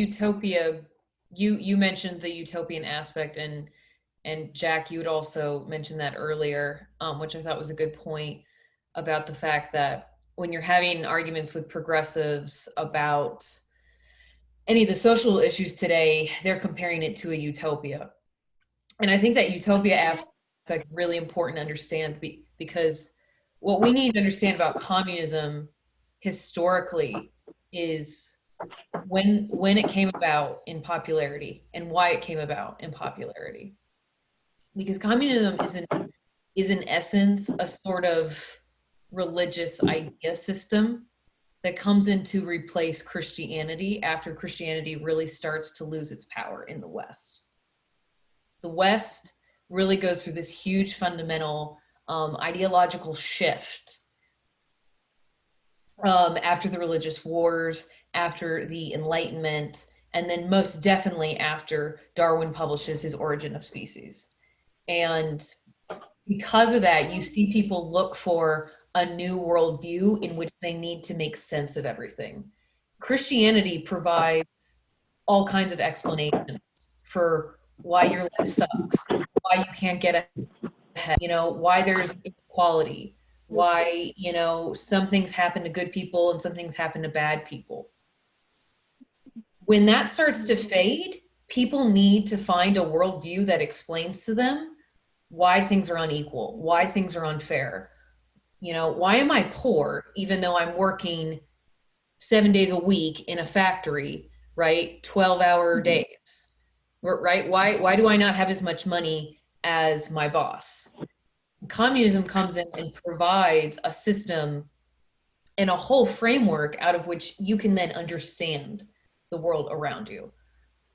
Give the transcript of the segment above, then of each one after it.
utopia, you mentioned the utopian aspect, and Jack, you had also mentioned that earlier, which I thought was a good point about the fact that when you're having arguments with progressives about any of the social issues today, they're comparing it to a utopia. And I think that utopia aspect is really important to understand because what we need to understand about communism historically is when it came about in popularity and why it came about in popularity. Because communism is in essence a sort of religious idea system that comes in to replace Christianity after Christianity really starts to lose its power in the West. The West really goes through this huge fundamental ideological shift after the religious wars, after the Enlightenment, and then most definitely after Darwin publishes his Origin of Species. And because of that, you see people look for a new worldview in which they need to make sense of everything. Christianity provides all kinds of explanations for why your life sucks, why you can't get ahead, why there's inequality, why, some things happen to good people and some things happen to bad people. When that starts to fade, people need to find a worldview that explains to them why things are unequal, why things are unfair. Why am I poor even though I'm working 7 days a week in a factory, right? 12-hour days, right? Why do I not have as much money as my boss? Communism comes in and provides a system and a whole framework out of which you can then understand the world around you.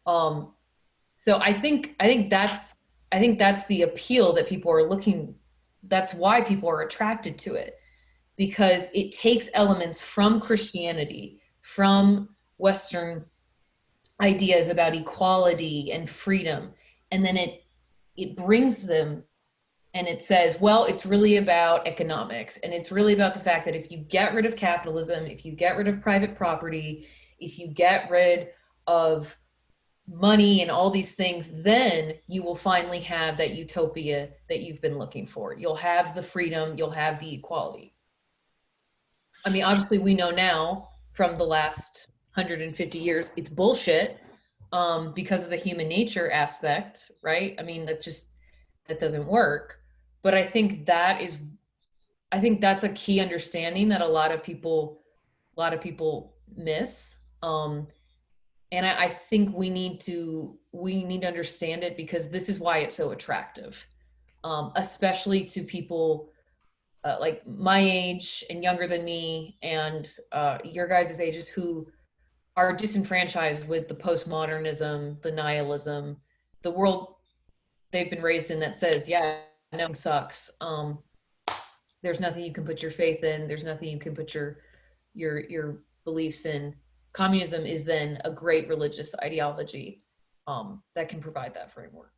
So I think that's the appeal that people are looking. That's why people are attracted to it, because it takes elements from Christianity, from Western ideas about equality and freedom, and then it brings them and it says, well, it's really about economics, and it's really about the fact that if you get rid of capitalism, if you get rid of private property, if you get rid of money and all these things, then you will finally have that utopia that you've been looking for. You'll have the freedom, you'll have the equality. I mean, obviously we know now from the last 150 years, it's bullshit, because of the human nature aspect, right? I mean, that doesn't work. But I think that's a key understanding that a lot of people miss. And I think we need to understand it, because this is why it's so attractive, especially to people like my age and younger than me, and your guys' ages, who are disenfranchised with the postmodernism, the nihilism, the world they've been raised in that says, yeah, nothing sucks. There's nothing you can put your faith in. There's nothing you can put your beliefs in. Communism is then a great religious ideology that can provide that framework.